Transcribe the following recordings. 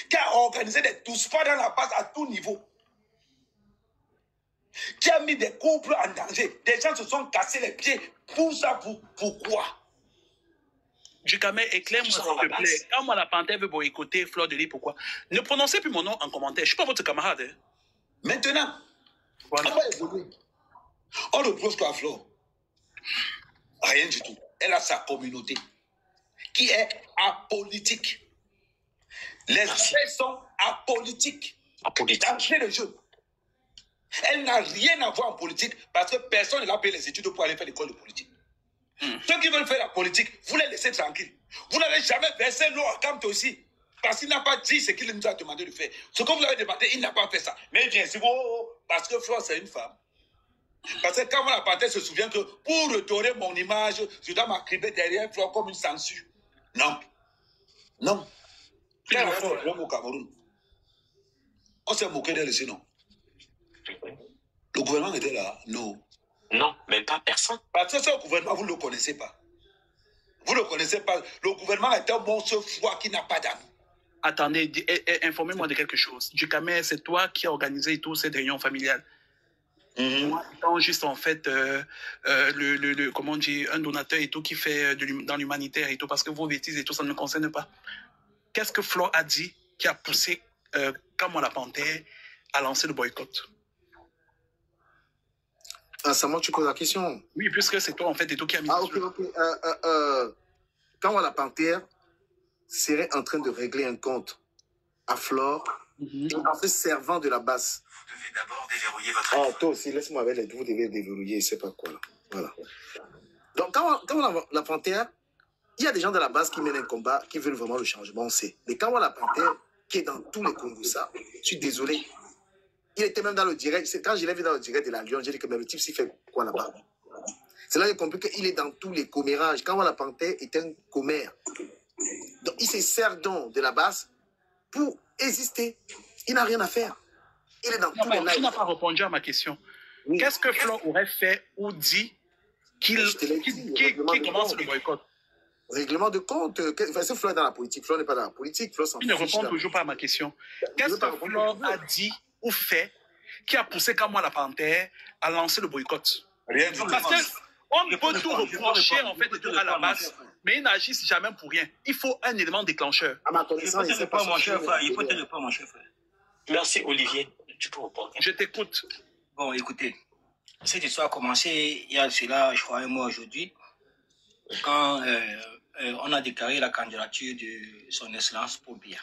qui a organisé des douce-pas dans la base à tout niveau, qui a mis des couples en danger. Des gens se sont cassés les pieds. Pour ça, pourquoi? Ducamel, éclaire-moi s'il te plaît. Quand moi la panthère veut boycotter Fleur de Lys, pourquoi? Ne prononcez plus mon nom en commentaire. Je ne suis pas votre camarade. Hein. Maintenant, voilà. On va évoluer. On reproche quoi à Fleur? Rien du tout. Elle a sa communauté qui est apolitique. Les faits sont apolitiques. D'entrée de jeu. Elle n'a rien à voir en politique parce que personne ne l'a payé les études pour aller faire l'école de politique. Ceux qui veulent faire la politique, vous les laissez tranquilles. Vous n'avez jamais versé l'eau à Kamto aussi. Parce qu'il n'a pas dit ce qu'il nous a demandé de faire. Ce que vous l'avez demandé, il n'a pas fait ça. Mais bien sûr, parce que Fleur, c'est une femme. Parce que quand la panthère se souvient que pour redorer mon image, je dois m'acriber derrière Fleur comme une censure. Non. Non. Quand on fait l'homme au Cameroun, on s'est moqué d'elle ici, non? Le gouvernement était là? Non. Non, même pas personne. Parce que ce gouvernement, vous ne le connaissez pas. Vous ne le connaissez pas. Le gouvernement est un monstre froid qui n'a pas d'âme. Attendez, informez-moi de quelque chose. Ducamel, c'est toi qui as organisé toutes ces réunions familiales. Moi, étant juste en fait comment on dit, un donateur et tout qui fait dans l'humanitaire et tout, parce que vos bêtises et tout, ça ne me concerne pas. Qu'est-ce que Fleur a dit qui a poussé Kamwa la panthère à lancer le boycott? Ah, c'est moi que tu poses la question. Oui, puisque c'est toi en fait et tout qui a mis. Ah, ok. Kamwa la panthère serait en train de régler un compte à Fleur en se servant de la base. Vous devez d'abord déverrouiller votre... Ah, toi aussi, laisse-moi avec les deux, vous devez déverrouiller, je sais pas quoi là. Voilà. Donc, quand la panthère, il y a des gens de la base qui mènent un combat, qui veulent vraiment le changement, on sait. Mais quand on la panthère, qui est dans tous les Congos, ça, je suis désolé. Il était même dans le direct. Quand je l'ai vu dans le direct de la Lyon, j'ai dit que mais le type s'y fait quoi là-bas? C'est là que j'ai compris qu'il est dans tous les commérages. Quand on la panthère est un commère. Donc, il se sert donc de la base pour exister. Il n'a rien à faire. Il est dans tous les lives. Tu n'as pas répondu à ma question. Oui. Qu'est-ce que Fleur aurait fait ou dit qu'il commence le boycott? Règlement de compte. C'est Fleur dans la politique. Fleur n'est pas dans la politique. Il ne répond toujours pas à ma question. Qu'est-ce que Fleur a dit ou fait qui a poussé Kamwa la panthère à lancer le boycott? Rien du tout. Parce qu'on peut tout reprocher en fait à la base, mais ils n'agissent jamais pour rien. Il faut un élément déclencheur. À ma connaissance, il ne pas mon chef. Il faut te pas mon chef. Merci Olivier. Tu peux répondre. Je t'écoute. Bon, écoutez, cette histoire a commencé il y a cela, je crois, un mois aujourd'hui, quand on a déclaré la candidature de son Excellence Paul Biya.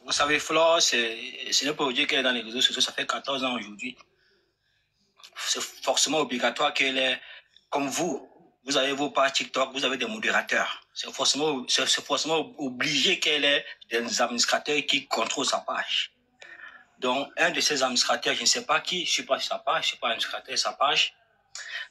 Vous savez, Flore, ce n'est pas aujourd'hui qu'elle est dans les réseaux sociaux, ça fait 14 ans aujourd'hui. C'est forcément obligatoire qu'elle est, comme vous avez vos pages TikTok, vous avez des modérateurs. C'est forcément obligé qu'elle ait des administrateurs qui contrôlent sa page. Donc, un de ces administrateurs, je ne sais pas qui, je ne suis pas sur sa page, je ne suis pas administrateur de sa page,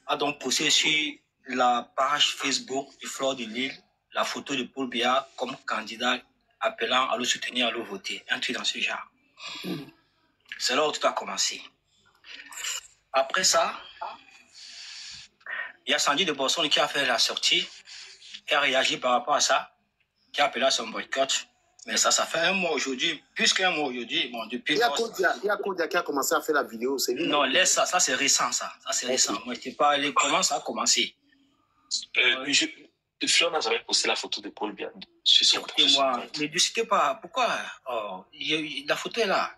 a donc posté sur la page Facebook du Fleur de Lys la photo de Paul Biya comme candidat appelant à le soutenir, à le voter. Un truc dans ce genre. C'est là où tout a commencé. Après ça, il y a Sandy de Boston qui a fait la sortie, qui a réagi par rapport à ça, qui a appelé à son boycott. Mais ça fait un mois aujourd'hui, plus qu'un mois aujourd'hui. Bon, depuis. Il y a Kodia qui a commencé à faire la vidéo, c'est lui. Non, laisse ça, ça c'est récent, ça. Ça c'est récent. Moi, je t'ai parlé, comment ça a commencé. Fleur n'a jamais posté la photo de Paul Biya sur son compte. Écoutez-moi, ne discutez pas. Pourquoi la photo est là.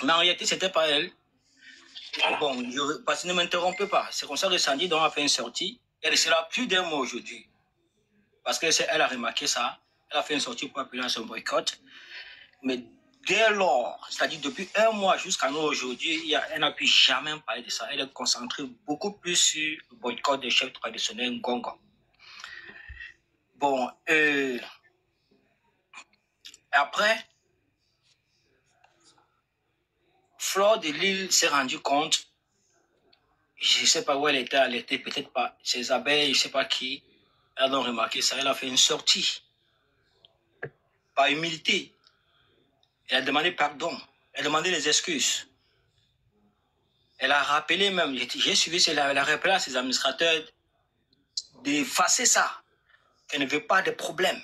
Mais en réalité, c'était pas elle. Voilà. Bon, parce que ne m'interrompez pas. C'est comme ça que Sandy a fait une sortie. Elle sera plus d'un mois aujourd'hui. Parce qu'elle a remarqué ça. Elle a fait une sortie pour appeler à son boycott. Mais dès lors, c'est-à-dire depuis un mois jusqu'à nous aujourd'hui, elle n'a pu jamais parler de ça. Elle est concentrée beaucoup plus sur le boycott des chefs traditionnels Ngongo. Bon, après, Fleur de Lys s'est rendu compte, je ne sais pas où elle était peut-être pas ses abeilles, je ne sais pas qui. Elle a remarqué ça, elle a fait une sortie. Par humilité. Elle a demandé pardon. Elle a demandé des excuses. Elle a rappelé même, j'ai suivi cela, elle a rappelé à ses administrateurs d'effacer ça. Elle ne veut pas de problème.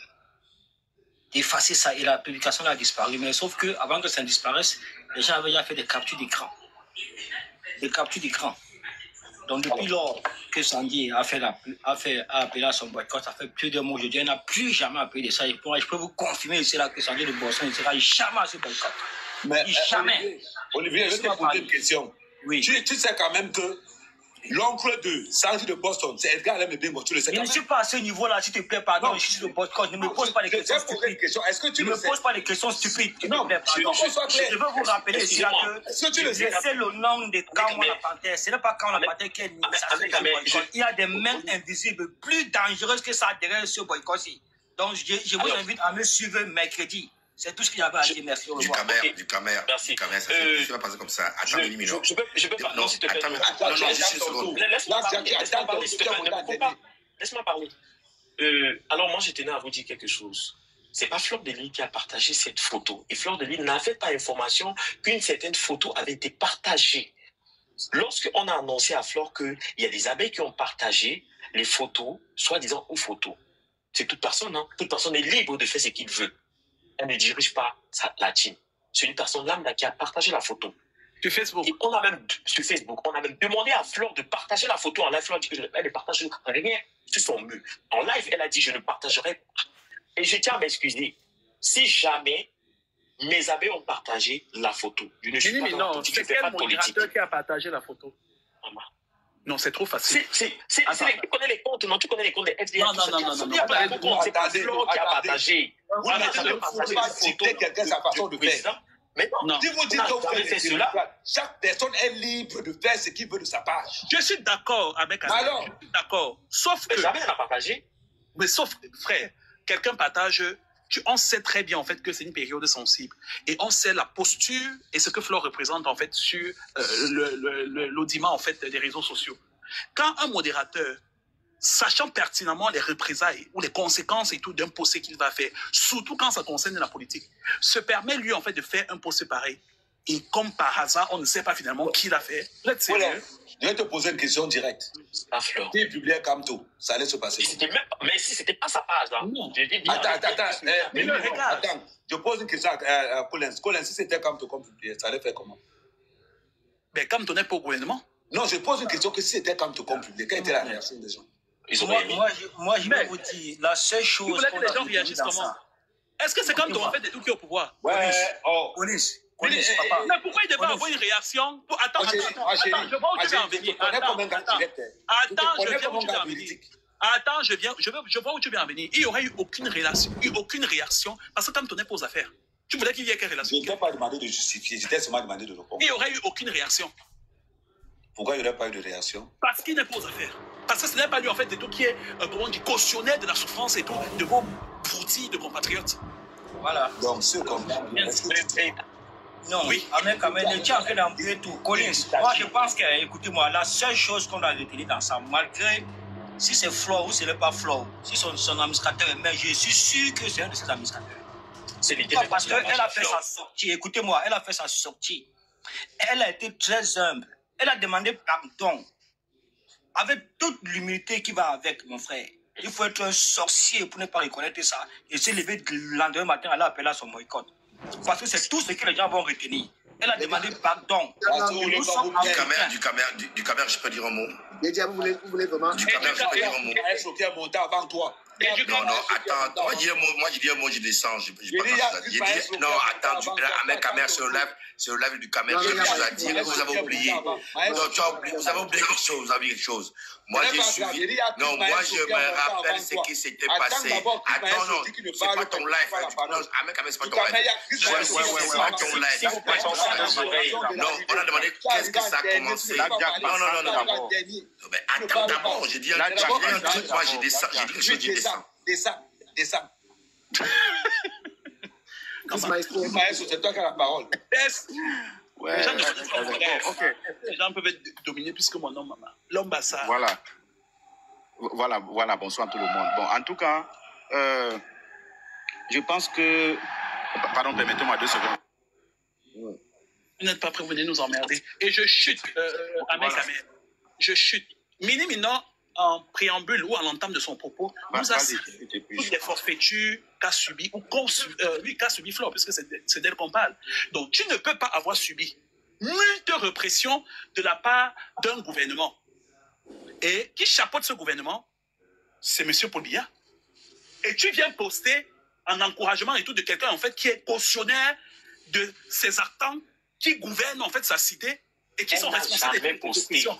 d'effacer ça et la publication a disparu. Mais sauf que avant que ça ne disparaisse, les gens avaient déjà fait des captures d'écran. Des captures d'écran. Donc depuis lors que Sandy a appelé à son boycott, ça fait plus de mois aujourd'hui, elle n'a plus jamais appelé de ça. Et je peux vous confirmer ici là que Sandy de Boston ne sera jamais à ce boycott. Mais jamais. Olivier, je vais te poser une question. Oui. Tu sais quand même que l'oncle de Sandy de Boston, c'est Edgar Lemebingo, tu le sais. Je ne suis pas à ce niveau-là, s'il te plaît, pardon, je suis le boycott. Ne me pose pas des questions stupides. Est-ce que tu ne le me sais? pose pas des questions stupides. Non, je veux vous rappeler ici là que c'est le nom de Kamwa la Panthère. Ce n'est pas Kamwa la Panthère qui est boycott. Il y a des mains invisibles plus dangereuses que ça derrière ce boycott-ci. Donc, je vous invite à me suivre mercredi. C'est tout ce qu'il y avait à dire. Merci. Du Camer. Merci. Ça va passer comme ça. Attends une minute. Je peux pas. Non, s'il te plaît. Laisse-moi parler. Alors, moi, je tenais à vous dire quelque chose. C'est pas Fleur de Lys qui a partagé cette photo. Et Fleur de Lys n'avait pas information qu'une certaine photo avait été partagée. Lorsqu'on a annoncé à Fleur qu'il y a des abeilles qui ont partagé les photos, soi-disant aux photos, c'est toute personne, hein. Toute personne est libre de faire ce qu'il veut. Elle ne dirige pas la team. C'est une personne lambda qui a partagé la photo. Sur Facebook. Et sur Facebook, on a même demandé à Fleur de partager la photo en live. Fleur a dit qu'elle ne partage rien sur son mur. En live, elle a dit je ne partagerai pas. Et je tiens à m'excuser. Si jamais mes abeilles ont partagé la photo, je ne suis pas dans la politique. C'est quel modérateur qui a partagé la photo? Non, c'est trop facile. Tu connais les comptes, non? Tu connais les comptes des FDA. Non. C'est pas Fleur qui a partagé. Vous ne pouvez pas dicter quelqu'un sa façon de faire. Mais non, si vous dites que vous faites cela, chaque personne est libre de faire ce qu'il veut de sa page. Je suis d'accord avec Azar. Alors, je suis d'accord. Sauf que. Jamais elle a partagé. Mais sauf, frère, quelqu'un partage. On sait très bien en fait que c'est une période sensible et on sait la posture et ce que Flore représente en fait sur l'audimat en fait des réseaux sociaux. Quand un modérateur, sachant pertinemment les représailles ou les conséquences et tout d'un post qu'il va faire, surtout quand ça concerne la politique, se permet lui en fait de faire un post pareil. Et comme par hasard, on ne sait pas finalement qui l'a fait. Voilà. Je vais te poser une question directe. À Flore. Qui publiait Camto, ça allait se passer. Mais si c'était pas sa page, là. Attends. Je pose une question à Collins. Collins, si c'était Camto comme publié, ça allait faire comment? Mais Camto n'est pas au gouvernement. Non, je pose une question que si c'était Camto comme publié, quelle était la réaction des gens? Moi, je vais vous dire, la seule chose. Vous voulez que les gens réagissent comment? Est-ce que c'est Camto en fait des trucs qui est au pouvoir? Police. Mais pourquoi il devait avoir une réaction? Attends, je vois où tu vas en venir. Attends, je vois où tu viens en venir. Il n'y aurait eu aucune réaction, parce que Camto n'est pas aux affaires. Tu voulais qu'il y ait quelle relation? Je ne t'ai pas demandé de justifier, je t'ai seulement demandé de répondre. Il n'y aurait eu aucune réaction. Pourquoi il n'y aurait pas eu de réaction? Parce qu'il n'est pas aux affaires. Parce que ce n'est pas lui en fait de tout qui est, comment on dit, cautionnaire de la souffrance et tout, de vos broutilles de compatriotes. Voilà. Donc, ceux comme non, oui. Amen, tu es en train d'embrouiller tout. Collins, moi je pense que, écoutez-moi, la seule chose qu'on a retenue dans ça, malgré si c'est Flore ou ce n'est pas Flore, si son administrateur est maire, je suis sûr que c'est un de ses administrateurs. C'est parce qu'elle a fait sa sortie, écoutez-moi, elle a fait sa sortie. Elle a été très humble. Elle a demandé pardon. Avec toute l'humilité qui va avec, mon frère. Il faut être un sorcier pour ne pas reconnaître ça. Et se lever le lendemain matin, elle a appelé à son boycott. Parce que c'est tout ce que les gens vont retenir. Elle a demandé pardon. Du Camer, je peux dire un mot. Dédia, vous voulez vraiment? Du Camer, je peux dire un mot. Elle est choquée à monter avant toi. Non, attends. Moi, je dis un mot, je descends. Non, attends, Ahmed Camer se lève du Camer. J'ai quelque chose à dire. Vous avez oublié. Vous avez oublié quelque chose. Moi, j'ai suivi. Non, moi, je me rappelle ce qui s'était passé. Attends, non, c'est pas ton live. Non, Ahmed Camer, c'est pas ton live. C'est pas ton live. Non, on a demandé qu'est-ce que ça a commencé. Non. Mais attends d'abord, j'ai dit un truc. Moi, j'ai dit quelque chose, j'ai descends. Descends. Maestro, c'est toi qui as la parole. Les gens peuvent être dominés plus que mon nom, maman. L'ambassade. Voilà, bonsoir tout le monde. Bon, en tout cas, je pense que... Pardon, permettez-moi 2 secondes. Vous n'êtes pas prêts, vous venez nous emmerder. Et je chute, Ahmed Camer. Je chute. Minimum, en préambule ou en entame de son propos, nous a cité toutes les forfaitures qu'a subi ou qu'a subi Flore, puisque c'est d'elle qu'on parle. Donc, tu ne peux pas avoir subi multe répression de la part d'un gouvernement. Et qui chapeaute ce gouvernement, c'est M. Paul Biya. Et tu viens poster en encouragement et tout de quelqu'un en fait qui est cautionnaire de ces actants qui gouvernent en fait sa cité et qui sont responsables des répressions.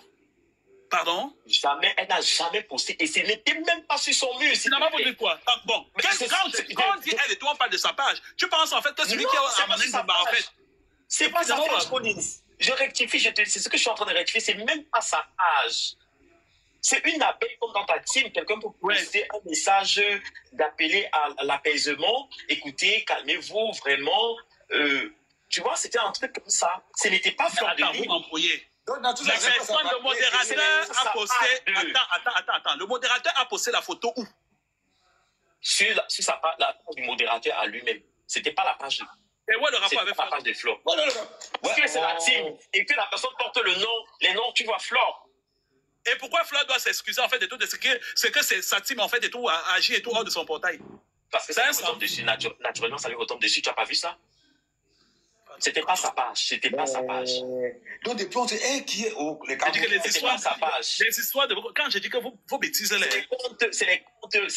Pardon? Jamais, elle n'a jamais posté. Et ce n'était même pas sur son mur. Tu n'as pas posté quoi? Bon, quand on dit elle et toi, on parle de sa page, tu penses en fait que celui qui a amené une barre en fait. C'est pas sa page, Collins. Je rectifie, c'est ce que je suis en train de rectifier, c'est même pas sa page. C'est une appel comme dans ta team, quelqu'un peut poster un message d'appeler à l'apaisement. Écoutez, calmez-vous, vraiment. Tu vois, c'était un truc comme ça. Ce n'était pas Flore de Lys. Vous m'embrouillez. Le modérateur a posté. Attends. Le modérateur a posté la photo où? Sur sa page, la page du modérateur à lui-même. C'était pas la page. Et ouais, le rapport avec la page de Flore. Parce que c'est la team et que la personne porte les noms, tu vois, Flore. Et pourquoi Flore doit s'excuser en fait de tout ce que sa team en fait et tout a agi et tout hors de son portail? Parce que ça lui retombe dessus, naturellement, ça lui retombe dessus. Tu n'as pas vu ça? C'était pas sa page. C'était pas sa page. Donc, depuis, on dit, qui est où? Les cas. C'était pas sa page. Les histoires de. Quand je dis que vos bêtises, c'est les comptes. C'est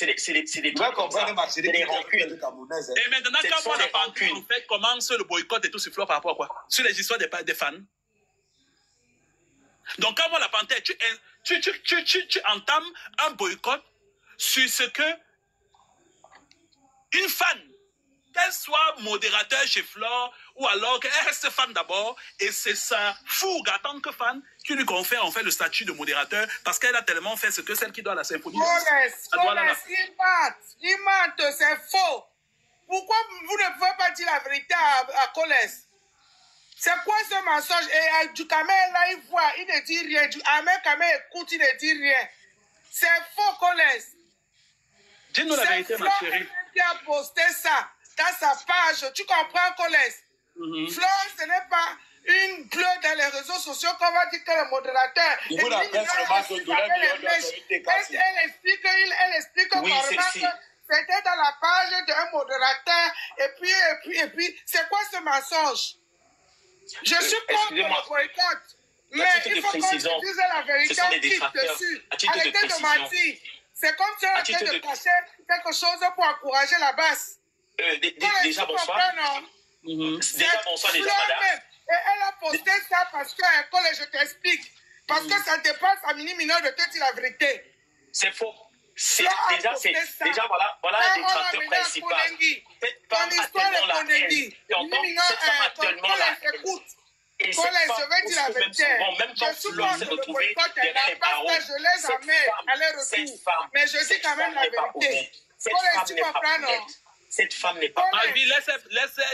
les trucs comme ça. C'est les rancunes. Et maintenant, quand moi, la panthère, en fait, commence le boycott et tout sur Flore par rapport à quoi? Sur les histoires des fans. Donc, quand moi, la panthère, tu entames un boycott sur ce que une fan, qu'elle soit modérateur chez Flore, ou alors qu'elle reste fan d'abord, et c'est sa fougue en tant que fan qui lui confère en fait le statut de modérateur, parce qu'elle a tellement fait ce que celle qui doit à la symphonie. Il ment, c'est faux. Pourquoi vous ne pouvez pas dire la vérité à Colès? C'est quoi ce mensonge? Et du Kamel, là, il voit, il ne dit rien. Du Ahmed Kamel écoute, il ne dit rien. C'est faux, Colès. Dis-nous la vérité, ma chérie. Qui a posté ça dans sa page. Tu comprends, Colès? Flore, ce n'est pas une bleue dans les réseaux sociaux qu'on va dire que le modérateur. Elle explique carrément que c'était dans la page d'un modérateur. Et puis, c'est quoi ce mensonge? Je suis contre le boycott. Mais il faut qu'on dise la vérité. On quitte dessus. Arrêtez de mentir. C'est comme si on était de cacher quelque chose pour encourager la base. Déjà, bonsoir. Déjà, bonsoir, déjà, madame. Et elle a posté ça parce que, je t'explique, parce que ça dépasse à minimum de te dire la vérité. C'est faux. Déjà, voilà un détracteur principal. Ton histoire de Kondengui. Écoute, je vais dire la vérité. Je suis contre le boycott là parce que je les amène à leur retour. Mais je dis quand même la vérité. Cette femme n'est pas honnête.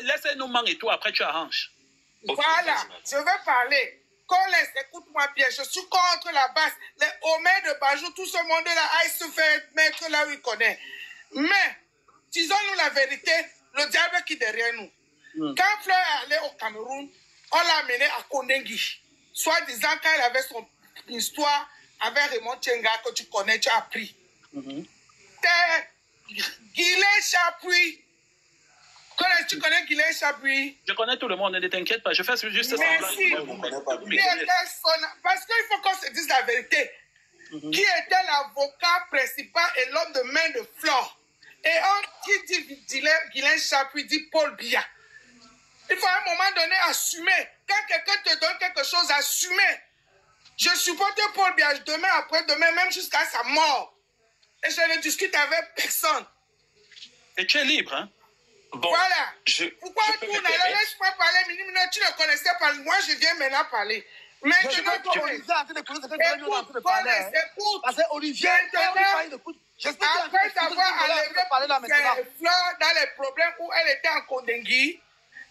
Laissez-nous manquer et tout, après tu arranges. Voilà, je vais parler. Colès, écoute-moi bien, je suis contre la base. Les Omer de Bajou, tout ce monde-là, il se fait mettre là où il connaît. Mais, disons-nous la vérité, le diable qui est derrière nous. Quand Flore est allée au Cameroun, on l'a amené à Kondengui. Soit disant qu'elle avait son histoire avec Raymond Tchenga que tu connais, tu as appris. Guilin Chapuis. Tu connais Guilin Chapuis? Je connais tout le monde, ne t'inquiète pas, je fais juste ça. Merci. Parce qu'il faut qu'on se dise la vérité. Qui était l'avocat principal et l'homme de main de Flore? Et qui dit Guilin Chapuis dit Paul Biya. Il faut à un moment donné assumer. Quand quelqu'un te donne quelque chose, assumer. Je supporte Paul Biya demain, après-demain, même jusqu'à sa mort. Et je ne discute avec personne. Et tu es libre, hein? Bon, voilà. Pourquoi tu ne laisses pas parler, tu ne connaissais pas. Moi, je viens maintenant parler. Maintenant, écoute. Parce que Olivier, après avoir enlevé Flore dans les problèmes où elle était en Kondengui,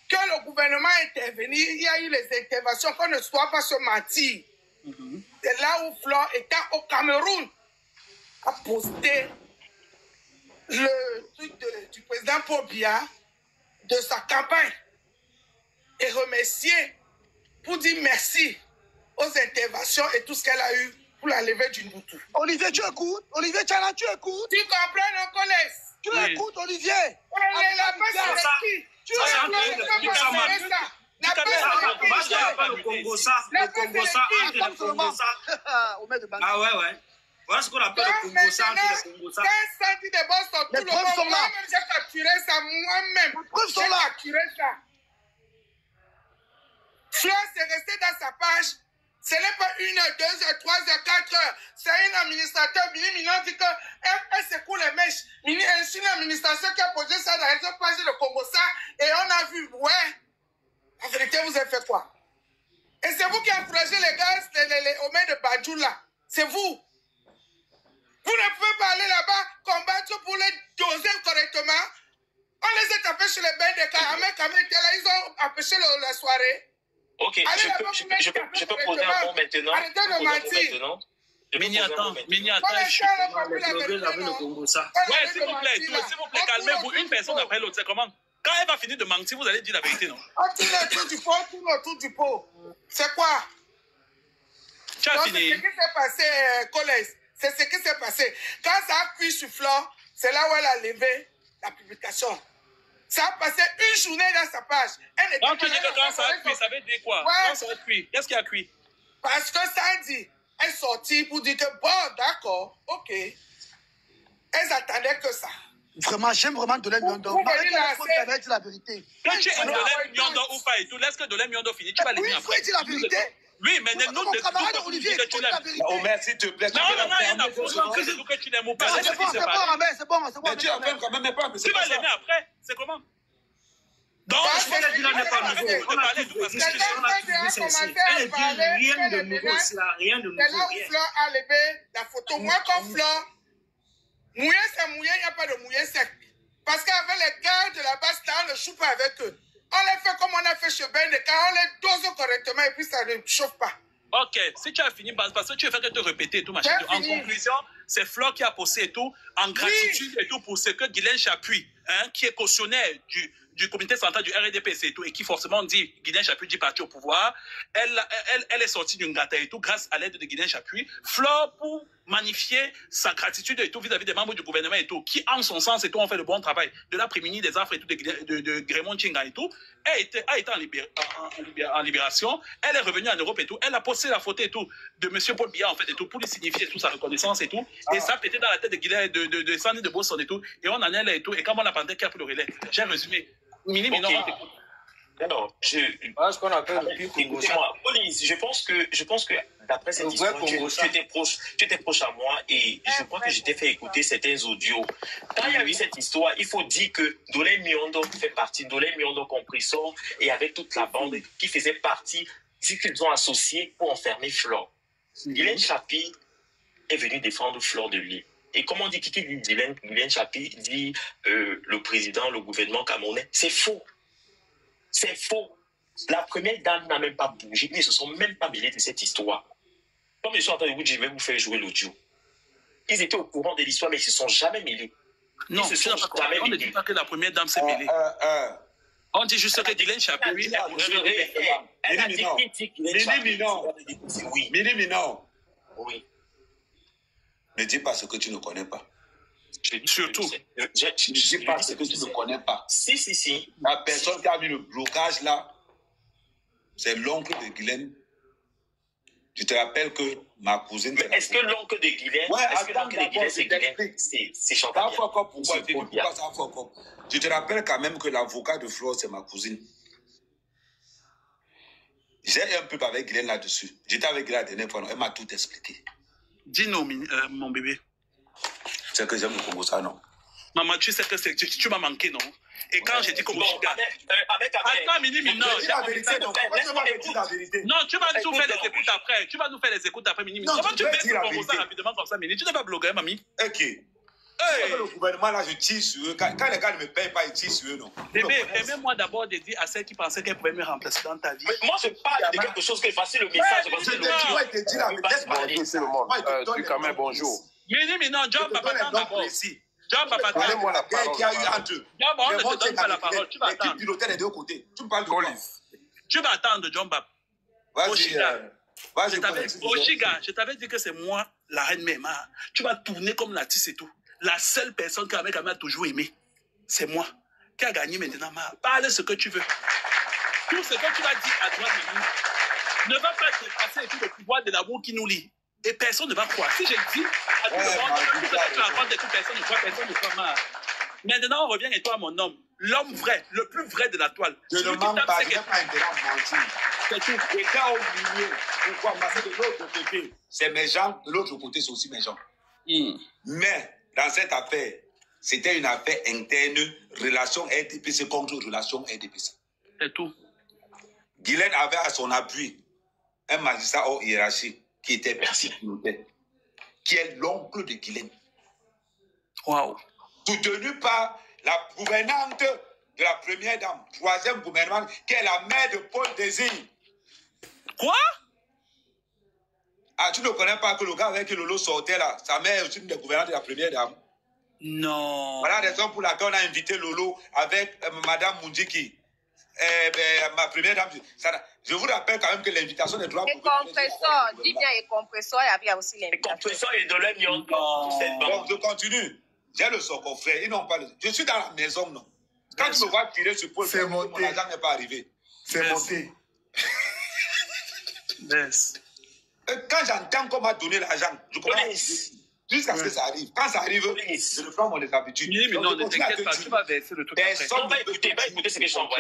que le gouvernement est intervenu, il y a eu les interventions, qu'on ne soit pas se mentir. C'est là où Flore était au Cameroun, a posté le truc du président Paul Biya de sa campagne et remercier pour dire merci aux interventions et tout ce qu'elle a eu pour la levée du Mbutu. Olivier, tu écoutes? Olivier Tchana, tu écoutes? Tu comprends nos collègues? Tu écoutes, Olivier? La base, c'est qui? Tu ça. La base, le Congo ça. Le Congo ça entre le Congo ça. Ah ouais. Voilà ce qu'on appelle le Congo ça entre le Congo ça. Quand ça dit des boss, tout le monde, moi-même, j'ai capturé ça, moi-même. J'ai capturé ça. Flo, c'est resté dans sa page. Ce n'est pas 1 heure, 2 heures, 3 heures, 4 heures. C'est un administrateur, Mini dit qu'elle secoue les mèches. C'est une administration qui a posé ça dans la page de Congo ça. Et on a vu, ouais. En vérité, vous avez fait quoi? Et c'est vous qui encouragez les gars, aux mains de Badjou là. C'est vous. Vous ne pouvez pas aller là-bas combattre pour les doser correctement. On les a tapés sur les bains de Kamé, ils ont empêché la soirée. Ok, je peux poser un mot maintenant. Arrêtez de mentir. Mini, attends. Ouais, s'il vous plaît, calmez-vous. Une personne après l'autre, c'est comment? Quand elle va finir de mentir, vous allez dire la vérité, non? On tourne autour du pot. C'est quoi? Tu as fini. C'est ce qui s'est passé, collègue. C'est ce qui s'est passé. Quand ça a cuit sur Flore, c'est là où elle a levé la publication. Ça a passé une journée dans sa page. Donc, tu dis que quand ça a cuit, ça veut dire quoi? Ouais. Quand ça a cuit, qu'est-ce qui a cuit? Parce que Sandy est sortie pour dire que bon, d'accord, ok. Elles attendaient que ça. Vraiment, j'aime vraiment Dolé Miondo. Arrête la vérité. Que tu aimes Dolé Miondo ou pas et tout, laisse que Dolé Miondo finisse. Tu vas les dire après. Oui, il faut dire la vérité. Oui, mais nous, mon camarade Olivier, que tu l'aimes. Oh, merci, s'il te plaît. Non, rien à foutre. Que tu l'aimes ou pas. C'est bon. Mais tu en quand même pas. Tu vas l'aimer après. C'est comment? Donc, je pense qu'il n'en est pas nouveau. On a tout dit ceci. Elle dit rien de nouveau. C'est là, rien de nouveau. C'est là où Flore a levé la photo. Moi, comme Flore, mouillé, c'est mouillé, il n'y a pas de mouillé sec. Parce qu'avec les gars de la base, là, on ne joue pas avec eux. On les fait comme on a fait chez Ben, on les dose correctement et puis ça ne chauffe pas. Ok, si tu as fini, parce que tu as fait que te répéter et tout, machin. En conclusion, c'est Flore qui a posé et tout, en gratitude et tout, pour ce que Guylaine Chapuis, qui est cautionnaire du comité central du RDPC et tout, et qui forcément dit, Guylaine Chapuis dit parti au pouvoir, elle est sortie d'une gata et tout, grâce à l'aide de Guylaine Chapuis. Flore, pour magnifier sa gratitude et tout vis-à-vis des membres du gouvernement et tout, qui en son sens et tout ont fait le bon travail de la prémunir des affres et tout de Grémont Chinga et tout, a été en libération, elle est revenue en Europe et tout, elle a posté la photo et tout de M. Paul Biya en fait et tout, pour lui signifier toute sa reconnaissance et tout, et ça pétait dans la tête de Guylaine, de Sandy de Boston et tout, et on en est là et tout, et quand on l'attendait qui a pris le relais, j'ai résumé. Mini, mais non, alors, ce qu'on appelle écoutez-moi, Police, je pense que d'après cette histoire, tu étais proche à moi et je crois que je t'ai fait écouter certains audios. Quand il y a eu cette histoire, il faut dire que Dolé Miondo fait partie, Dolé Miondo Compressor et avec toute la bande qui faisait partie, c'est qu'ils ont associé pour enfermer Flore. Guylaine Chapuis est venu défendre Flore de Lille. Et comme on dit, qui dit Guylaine Chapuis dit le président, le gouvernement camerounais, c'est faux. C'est faux. La première dame n'a même pas bougé. Ils ne se sont même pas mêlés de cette histoire. Comme je suis en train de vous dire, je vais vous faire jouer l'audio. Ils étaient au courant de l'histoire, mais ils ne se sont jamais mêlés. Non, on ne dit pas que la première dame s'est mêlée. On dit juste que Guylaine Chapuis... Elle a dit critique Guylaine Chapuis. Oui. Ne dis pas ce que tu ne connais pas. Surtout. Ne dis pas ce que tu ne connais pas. Si. La personne qui a mis le blocage là, c'est l'oncle de Guylaine. Je te rappelle que ma cousine... Mais est-ce que l'oncle de Guylaine... Ouais, est-ce que l'oncle de Guylaine, c'est Guylaine? C'est Chantal. Tu te rappelles quand même que l'avocat de Flore, c'est ma cousine. J'ai un peu avec Guylaine là-dessus. J'étais avec Guylaine la dernière fois, elle m'a tout expliqué. Dis-nous, mon bébé. C'est que j'aime le Congo, ça, non? Maman, tu sais que tu m'as manqué, non? Et quand j'ai dit Congo, attends, Mini, non. Dis la vérité, non. Non, tu vas nous faire les écoutes après. Tu vas nous faire les écoutes après, Mini. Comment tu fais le Congo ça rapidement comme ça, Mini? Tu n'es pas blogueur, mamie? Ok. Le gouvernement, là, je tire sur eux. Quand les gars ne me payent pas, ils tirent sur eux, non? Bébé, permets-moi d'abord de dire à celle qui pensait qu'elle pouvait me remplacer dans ta vie. Moi, je parle de quelque chose qui est facile, le message. Tu quand même bonjour. Mais non, John Papa, d'abord. John Papa, donnez-moi la parole. Qui a eu entre eux. On ne te donne pas la parole. Tu vas attendre. L'équipe pilotaire des deux côtés. Tu me parles de quoi? Tu vas attendre, John Papa. Vas-y. Je t'avais dit que c'est moi, la reine même. Tu vas tourner comme la tisse et tout. La seule personne qu'Ahmed Kamé a toujours aimé, c'est moi. Qui a gagné maintenant. Parle ce que tu veux. Tout ce que tu vas dire à droite de nous ne va pas dépasser tout le pouvoir de l'amour qui nous lie. Et personne ne va croire. Si je dis à tout le monde, tu racontes et toute personne ne croit, personne ne croit mal. Maintenant, on revient et toi, mon homme. L'homme vrai, le plus vrai de la toile. Je ne mens pas, je n'ai pas intérêt à mentir. C'est tout. Et quand au milieu, pourquoi passer de l'autre côté, c'est mes gens, de l'autre côté, c'est aussi mes gens. Mais, dans cette affaire, c'était une affaire interne, relation RDPC contre relation RDPC. C'est tout. Guylaine avait à son appui un magistrat hors hiérarchie qui était Percy Pinotet, qui est l'oncle de Guylaine. Waouh. Soutenu par la gouvernante de la première dame, troisième gouvernement, qui est la mère de Paul Désir. Quoi? Ah, tu ne connais pas que le gars avec qui Lolo sortait là, sa mère est une des gouvernantes de la première dame. Non. Voilà la raison pour laquelle on a invité Lolo avec Madame Mundiki. Ma première dame. Je vous rappelle quand même que l'invitation des droits. Et compresseur, dis bien, et compresseur, il y a aussi l'invitation. Et compresseur et de l'œil, bon, je continue. J'ai le socle frère, ils n'ont pas le... Je suis dans la maison, non. Quand tu me vois tirer sur Paul, mon argent n'est pas arrivé. C'est monté. Quand j'entends qu'on m'a donné l'argent, je commence jusqu'à ce que ça arrive. Quand ça arrive, je le prends mon habitudes. Mais non, ne t'inquiète pas, tu vas verser le truc. Personne va écouter ce que je t'envoie.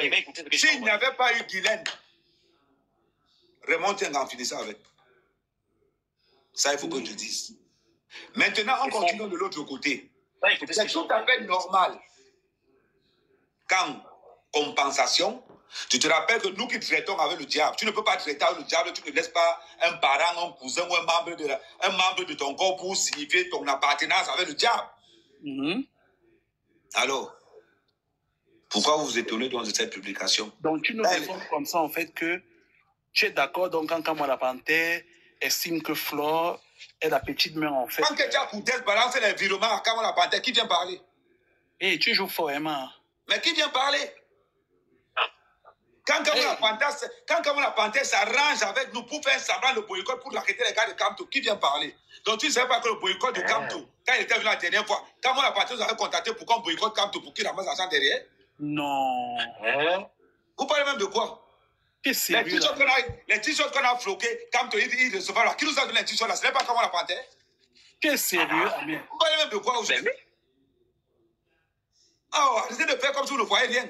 S'il n'y avait pas eu Guylaine, remonte en finissant avec. Ça, il faut que je dise. Maintenant, on continue de l'autre côté. C'est tout à fait normal. Quand compensation, tu te rappelles que nous qui traitons avec le diable, tu ne peux pas traiter avec le diable, tu ne laisses pas un parent, un cousin ou un membre de ton corps pour signifier ton appartenance avec le diable. Alors, pourquoi vous vous étonnez de cette publication? Donc tu nous réponds comme ça en fait que tu es d'accord donc quand Kamala Panthère estime que Flore est la petite mère en fait. Quand quelqu'un Koutès balance les virements à Kamala Panthère, qui vient parler? Et tu joues fort, Emma. Mais qui vient parler? Quand Kamala Panthère s'arrange avec nous pour faire semblant le boycott pour l'arrêter les gars de Kamto, qui vient parler? Donc tu ne sais pas que le boycott de Kamto, quand il était venu la dernière fois, Kamala Panthère nous avait contacté pour qu'on boycotte Kamto pour qu'il ramasse l'argent derrière? Non. Vous parlez même de quoi? Les t-shirts qu'on a floqués, Kamto, il recevra là. Qui nous a donné les t-shirts là? Ce n'est pas Kamala Panthère? T'es sérieux? Vous parlez même de quoi aujourd'hui? Ah, arrêtez de faire comme si vous ne voyez rien.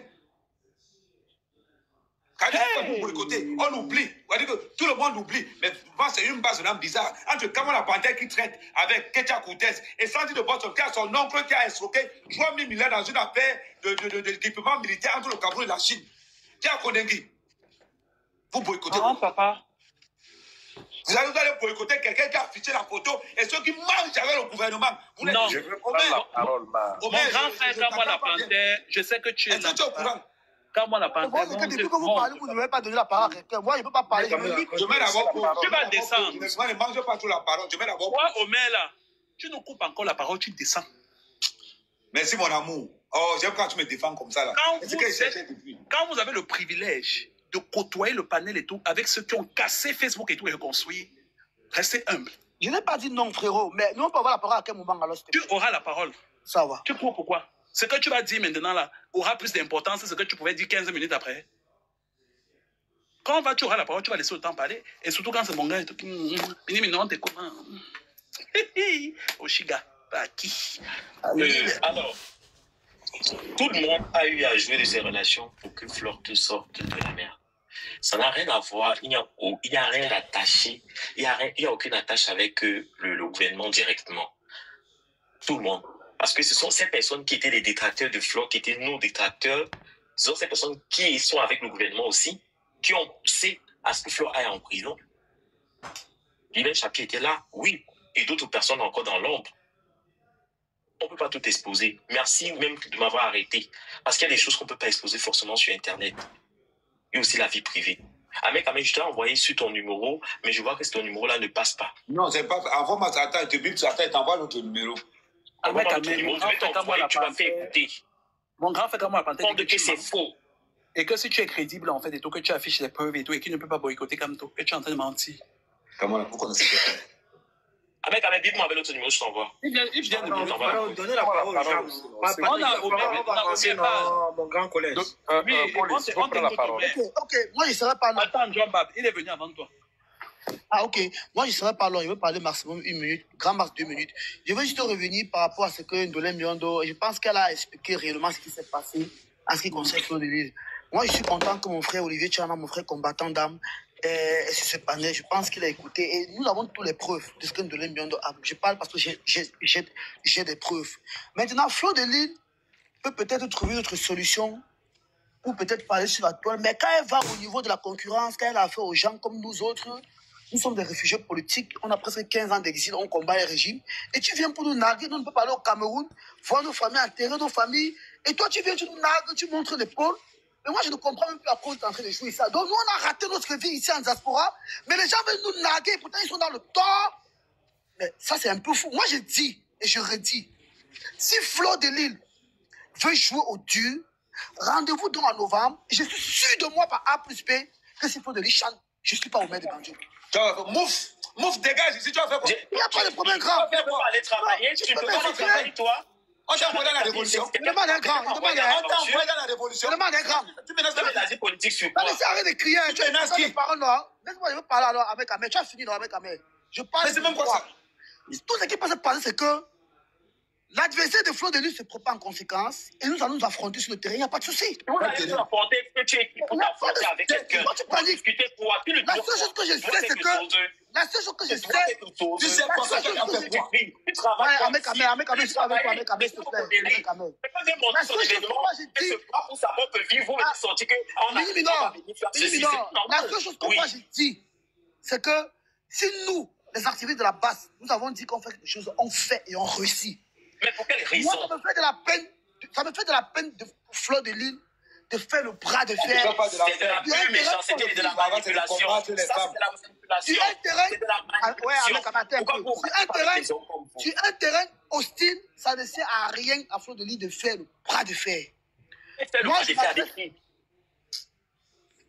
Quand on boycotter, on oublie. On va dire que tout le monde oublie. Mais c'est une base de l'âme bizarre. Entre Kamala Panthère qui traite avec Ketia Koutès et Sandy de Boston, qui a son oncle qui a escroqué 3 000 milliards dans une affaire d'équipement militaire entre le Cameroun et la Chine. Qui a Kondengui. Vous boycottez. Non, papa. Vous allez boycotter quelqu'un qui a affiché la photo et ceux qui mangent avec le gouvernement. Non, je veux prendre la parole, mon grand frère Kamala Panthère, je sais que tu es là. Kamala Panthère. Depuis que vous parlez, vous ne m'avez pas donné la parole à quelqu'un. Moi, je ne peux pas parler. Je mets d'abord pour... Tu vas descendre. Ne mange pas trop la parole. Je mets d'abord pour... Toi, Omer, là, tu nous coupes encore la parole, tu descends. Merci, mon amour. Oh, j'aime quand tu me défends comme ça, là. Quand vous avez le privilège de côtoyer le panel et tout, avec ceux qui ont cassé Facebook et tout et reconstruit, restez humble. Je n'ai pas dit non, frérot, mais nous, on peut avoir la parole à quel moment alors? Tu auras la parole. Ça va. Tu crois pourquoi? Ce que tu vas dire maintenant là aura plus d'importance que ce que tu pouvais dire 15 minutes après. Quand tu auras la parole, tu vas laisser le temps parler. Et surtout quand c'est mon gars, il dit, non, t'es comment? Oshiga, pas qui? Alors, tout le monde a eu à jouer de ses relations pour que Flore te sorte de la merde. Ça n'a rien à voir, il n'y a rien d'attaché, il n'y a aucune attache avec le gouvernement directement. Tout le monde. Parce que ce sont ces personnes qui étaient les détracteurs de Flore, qui étaient nos détracteurs. Ce sont ces personnes qui sont avec le gouvernement aussi, qui ont poussé à ce que Flore aille en prison. Guylaine Chapier était là, oui, et d'autres personnes encore dans l'ombre. On ne peut pas tout exposer. Merci même de m'avoir arrêté. Parce qu'il y a des choses qu'on ne peut pas exposer forcément sur Internet. Et aussi la vie privée. Ahmed Kamé, je t'ai envoyé sur ton numéro, mais je vois que ton numéro-là ne passe pas. Non, c'est pas... Envoie-moi ça, je te bip ça, t'envoies notre numéro. Ahmed Kamé, tu vas faire écouter. Mon grand frère Kamala Panthère dit que c'est faux. Et que si tu es crédible, en fait, et tout, que tu affiches les preuves et tout, et qu'il ne peut pas boycotter comme toi, et tu es en train de mentir. Comment vous connaissez quelqu'un? Avec dites-moi avec l'autre numéro, je t'envoie. Il vient de Donnez la parole aux gens. Mon grand collègue. on prend la parole. Ok, moi je ne serai pas long. Attends, John Bab, il est venu avant toi. Ah ok, moi je ne serai pas long, je vais parler maximum 1 minute, grand max 2 minutes. Je veux juste revenir par rapport à ce que Ndolé Miondo, je pense qu'elle a expliqué réellement ce qui s'est passé en ce qui concerne Fleur de Lys. Moi je suis content que mon frère Olivier Tchana, mon frère combattant d'âme, est sur ce panel. Je pense qu'il a écouté et nous avons toutes les preuves de ce que Ndolé Miondo a. Je parle parce que j'ai des preuves. Maintenant, Fleur de Lys peut peut-être trouver une autre solution ou peut-être parler sur la toile, mais quand elle va au niveau de la concurrence, quand elle a affaire aux gens comme nous autres, nous sommes des réfugiés politiques, on a presque 15 ans d'exil, on combat le régime. Et tu viens pour nous narguer, nous ne pouvons pas aller au Cameroun, voir nos familles, enterrer nos familles. Et toi, tu viens, tu nous nargues, tu montres l'épaule. Mais moi, je ne comprends même plus à quoi tu es en train de jouer ça. Donc, nous, on a raté notre vie ici en diaspora, mais les gens veulent nous narguer, et pourtant, ils sont dans le tort. Mais ça, c'est un peu fou. Moi, je dis, et je redis, si Fleur de Lys veut jouer au dur, rendez-vous donc en novembre. Et je suis sûr de moi par A plus B que si Fleur de Lys chante, je ne suis pas au maire de Banjul. Mouf, dégage ici, tu vas faire quoi? Il n'y a pas de problème grave. Tu peux pas aller travailler, tu peux pas aller travailler, toi. On t'a envoyé dans la révolution. Il demande un grand. On t'a envoyé dans la révolution. Il demande un grand. Tu menaces la politique sur quoi? Arrête de crier. Tu menaces qui? Laisse-moi, je veux parler alors avec Amé. Tu as fini avec Amé. Je parle. Mais c'est même quoi ça? Tout ce qui peut se passer, c'est que l'adversaire de Fleur de Lys se prépare en conséquence et nous allons nous affronter sur le terrain. Il n'y a pas de souci. Vous allez nous affronter, que tu es pour t'affronter avec quelqu'un. Pour discuter pour la seule chose que je sais, c'est que. La seule chose que je sais. Tu sais quoi ça? Tu travailles. Avec Amé, s'il te plaît. La seule chose que je dis. Pour sa propre vie, vous me sortir que. La seule chose que moi je dis, c'est que si nous, les activistes de la base, nous avons dit qu'on fait quelque chose, on fait et on réussit. Mais pour quelle raison? Moi, ça me fait de la peine de Fleur de Lys de faire le bras de fer. C'est de la pure méchanceté et de la manipulation. Ça, c'est de la manipulation. Tu as un terrain. Tu as un terrain hostile, ça ne sert à rien à Fleur de Lys de faire le bras de fer. Moi, je fais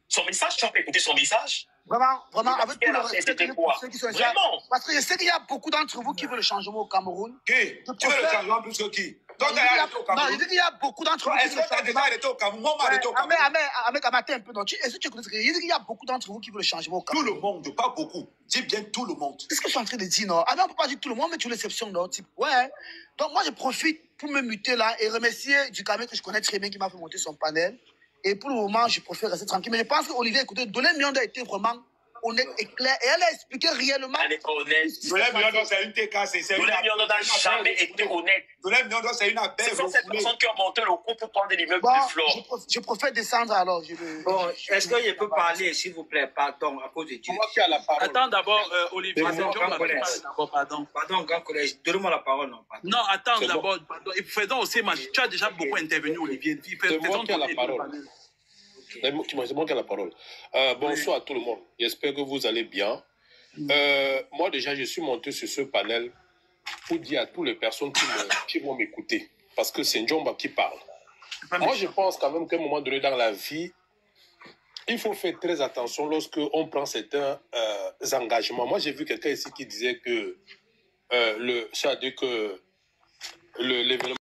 son message, tu as écouté son message? Vraiment, avec tout le respect pour ceux qui sont là. Vraiment? Parce que je sais qu'il y a beaucoup d'entre vous qui veulent le changement au Cameroun. Qui? Tu veux le changement plus que qui? Donc, tu as arrêté au Cameroun. Non, je dis qu'il y a beaucoup d'entre vous qui veulent le changement. Est-ce que tu as déjà arrêté au Cameroun? Moi, arrêté au Cameroun. Avec Amaté un peu, non. Est-ce que tu écoutes ce que je dis? Je dis qu'il y a beaucoup d'entre vous qui veulent le changement au Cameroun. Tout le monde, pas beaucoup. Dis bien tout le monde. Qu'est-ce que je suis en train de dire, non? Ah non, on ne peut pas dire tout le monde, mais tu l'exception, non? Type, ouais. Donc, moi, je profite pour me muter là et remercier du Cameroun que je connais très bien qui m'a fait monter son panel. Et pour le moment, je préfère rester tranquille. Mais je pense qu'Olivier, écoutez, Ndolé Miondo a été vraiment honnête et clair. Et elle a expliqué réellement. Elle est honnête. Ndolé Miondo, c'est une TK. Ndolé Miondo n'a jamais été honnête. Ndolé Miondo, c'est une abeille. Ce sont ces personnes qui ont monté le coup pour prendre l'immeuble de Flore. Je préfère descendre alors. Bon, est-ce que je peux parler, s'il vous plaît? Pardon, à cause de Dieu. Attends d'abord, Olivier. Pardon, grand collège. Donne-moi la parole. Non, attends d'abord. Faisons aussi, tu as déjà beaucoup intervenu, Olivier. C'est moi qui ai la parole. C'est moi qui ai la parole. Bonsoir à tout le monde. J'espère que vous allez bien. Moi, déjà, je suis monté sur ce panel pour dire à toutes les personnes qui vont m'écouter. Parce que c'est Njomba qui parle. Moi, je pense quand même qu'à un moment donné dans la vie, il faut faire très attention lorsqu'on prend certains engagements. Moi, j'ai vu quelqu'un ici qui disait que l'événement